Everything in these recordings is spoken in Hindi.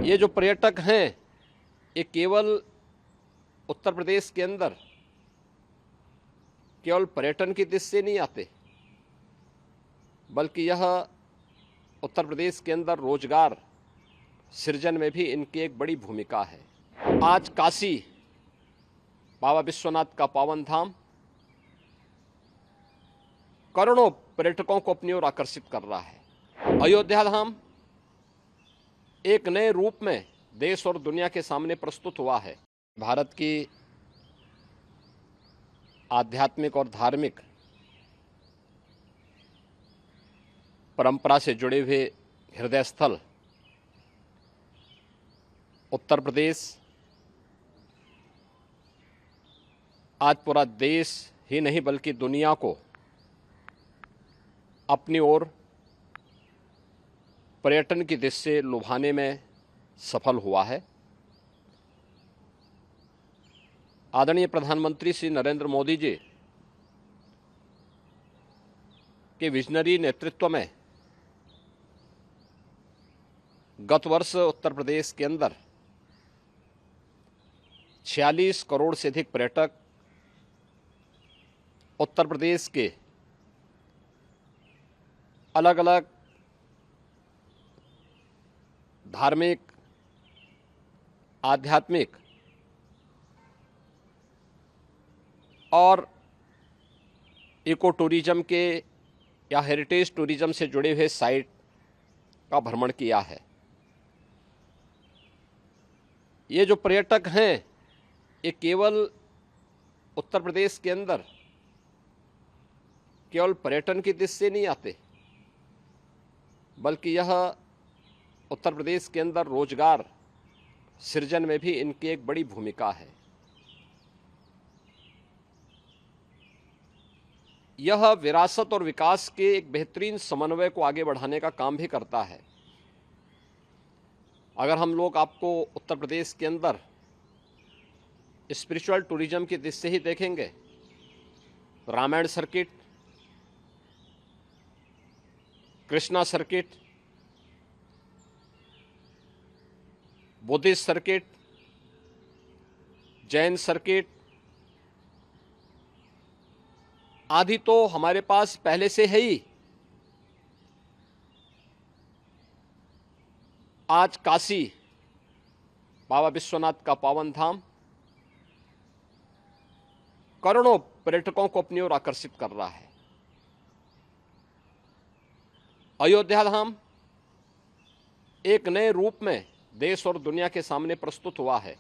ये जो पर्यटक हैं ये केवल उत्तर प्रदेश के अंदर केवल पर्यटन की दृष्टि से नहीं आते, बल्कि यह उत्तर प्रदेश के अंदर रोजगार सृजन में भी इनकी एक बड़ी भूमिका है। आज काशी बाबा विश्वनाथ का पावन धाम करोड़ों पर्यटकों को अपनी ओर आकर्षित कर रहा है। अयोध्या धाम एक नए रूप में देश और दुनिया के सामने प्रस्तुत हुआ है। भारत की आध्यात्मिक और धार्मिक परंपरा से जुड़े हुए हृदय स्थल उत्तर प्रदेश आज पूरा देश ही नहीं बल्कि दुनिया को अपनी ओर पर्यटन की दृष्टि से लुभाने में सफल हुआ है। आदरणीय प्रधानमंत्री श्री नरेंद्र मोदी जी के विजनरी नेतृत्व में गत वर्ष उत्तर प्रदेश के अंदर 46 करोड़ से अधिक पर्यटक उत्तर प्रदेश के अलग अलग धार्मिक, आध्यात्मिक और इको टूरिज्म के या हेरिटेज टूरिज्म से जुड़े हुए साइट का भ्रमण किया है। ये जो पर्यटक हैं ये केवल उत्तर प्रदेश के अंदर केवल पर्यटन की दृष्टि से नहीं आते, बल्कि यह उत्तर प्रदेश के अंदर रोजगार सृजन में भी इनकी एक बड़ी भूमिका है। यह विरासत और विकास के एक बेहतरीन समन्वय को आगे बढ़ाने का काम भी करता है। अगर हम लोग आपको उत्तर प्रदेश के अंदर स्पिरिचुअल टूरिज्म की दृष्टि से ही देखेंगे, Ramayan circuit, Krishna circuit, Buddhist circuit, Jain circuit आदि तो हमारे पास पहले से है ही। आज काशी बाबा विश्वनाथ का पावन धाम करोड़ों पर्यटकों को अपनी ओर आकर्षित कर रहा है। अयोध्या धाम एक नए रूप में देश और दुनिया के सामने प्रस्तुत हुआ है।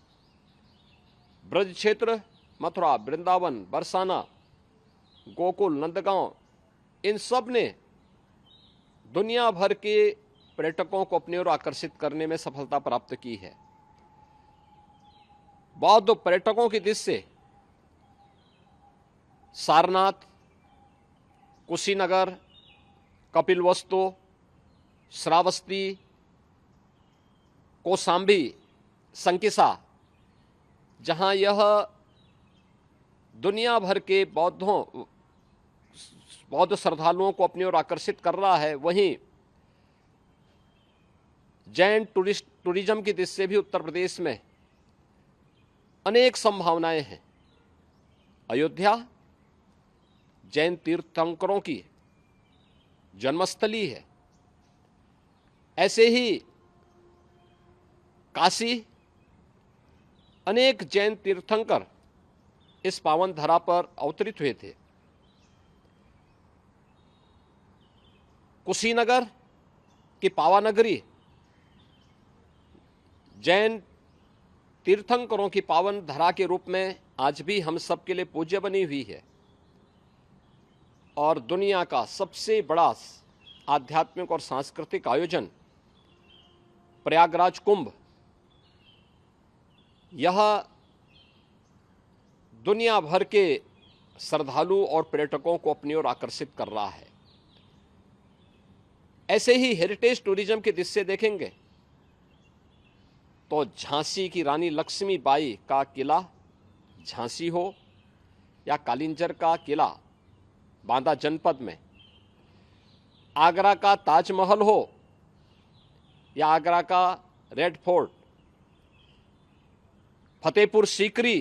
ब्रज क्षेत्र, मथुरा, वृंदावन, बरसाना, गोकुल, नंदगांव, इन सब ने दुनिया भर के पर्यटकों को अपनी ओर आकर्षित करने में सफलता प्राप्त की है। बौद्ध पर्यटकों की दृष्टि से सारनाथ, कुशीनगर, कपिलवस्तु, श्रावस्ती, कौशाम्बी, संकिसा, जहां यह दुनिया भर के बौद्ध श्रद्धालुओं को अपनी ओर आकर्षित कर रहा है, वहीं जैन टूरिज्म की दृष्टि से भी उत्तर प्रदेश में अनेक संभावनाएं हैं। अयोध्या जैन तीर्थंकरों की जन्मस्थली है। ऐसे ही काशी, अनेक जैन तीर्थंकर इस पावन धरा पर अवतरित हुए थे। कुशीनगर की पावानगरी जैन तीर्थंकरों की पावन धरा के रूप में आज भी हम सब के लिए पूज्य बनी हुई है और दुनिया का सबसे बड़ा आध्यात्मिक और सांस्कृतिक आयोजन प्रयागराज कुंभ, यह दुनिया भर के श्रद्धालु और पर्यटकों को अपनी ओर आकर्षित कर रहा है। ऐसे ही हेरिटेज टूरिज्म की दृष्टि से देखेंगे तो झांसी की रानी लक्ष्मीबाई का किला झांसी हो या कालिंजर का किला बांदा जनपद में, आगरा का ताजमहल हो या आगरा का रेड फोर्ट, फतेहपुर सीकरी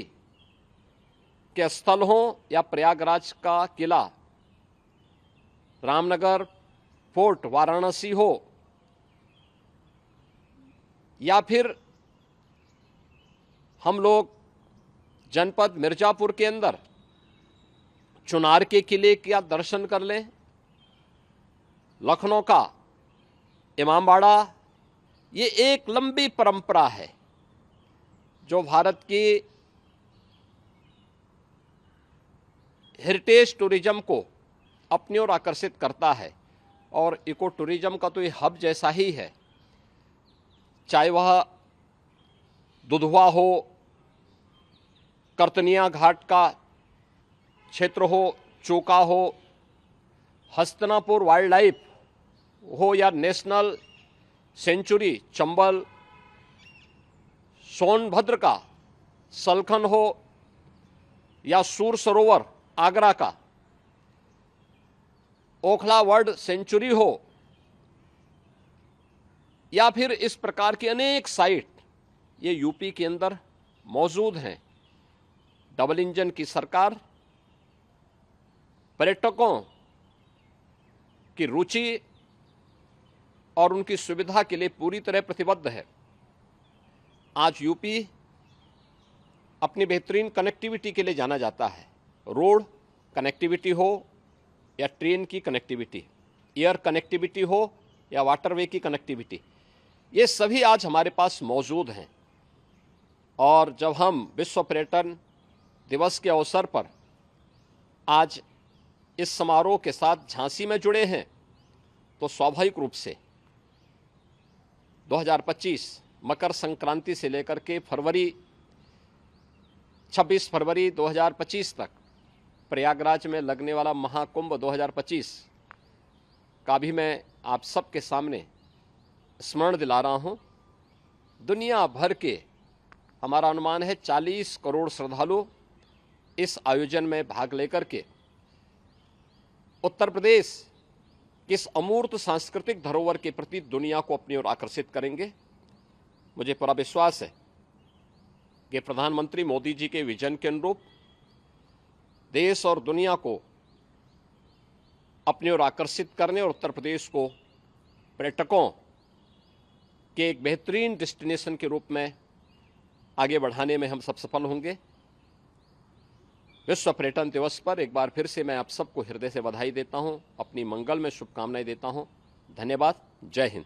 के स्थल हो या प्रयागराज का किला, रामनगर फोर्ट वाराणसी हो, या फिर हम लोग जनपद मिर्जापुर के अंदर चुनार के किले का दर्शन कर लें, लखनऊ का इमामबाड़ा, ये एक लंबी परंपरा है जो भारत की हेरिटेज टूरिज्म को अपनी ओर आकर्षित करता है और इको टूरिज्म का तो ये हब जैसा ही है। चाहे वह दुधवा हो, करतनिया घाट का क्षेत्र हो, चोका हो, हस्तिनापुर वाइल्ड लाइफ हो, या नेशनल सेंचुरी चंबल, सोनभद्र का सलखन हो, या सूर सरोवर आगरा का, ओखला वर्ल्ड सेंचुरी हो, या फिर इस प्रकार की अनेक साइट ये यूपी के अंदर मौजूद हैं। डबल इंजन की सरकार पर्यटकों की रुचि और उनकी सुविधा के लिए पूरी तरह प्रतिबद्ध है। आज यूपी अपनी बेहतरीन कनेक्टिविटी के लिए जाना जाता है। रोड कनेक्टिविटी हो या ट्रेन की कनेक्टिविटी, एयर कनेक्टिविटी हो या वाटरवे की कनेक्टिविटी, ये सभी आज हमारे पास मौजूद हैं। और जब हम विश्व पर्यटन दिवस के अवसर पर आज इस समारोह के साथ झांसी में जुड़े हैं, तो स्वाभाविक रूप से 2025 मकर संक्रांति से लेकर के 26 फरवरी 2025 तक प्रयागराज में लगने वाला महाकुंभ 2025 का भी मैं आप सबके सामने स्मरण दिला रहा हूं। दुनिया भर के हमारा अनुमान है 40 करोड़ श्रद्धालु इस आयोजन में भाग लेकर के उत्तर प्रदेश की इस अमूर्त सांस्कृतिक धरोहर के प्रति दुनिया को अपनी ओर आकर्षित करेंगे। मुझे पूरा विश्वास है कि प्रधानमंत्री मोदी जी के विजन के अनुरूप देश और दुनिया को अपनी ओर आकर्षित करने और उत्तर प्रदेश को पर्यटकों के एक बेहतरीन डेस्टिनेशन के रूप में आगे बढ़ाने में हम सब सफल होंगे। विश्व पर्यटन दिवस पर एक बार फिर से मैं आप सबको हृदय से बधाई देता हूं, अपनी मंगल में शुभकामनाएं देता हूं। धन्यवाद। जय हिंद।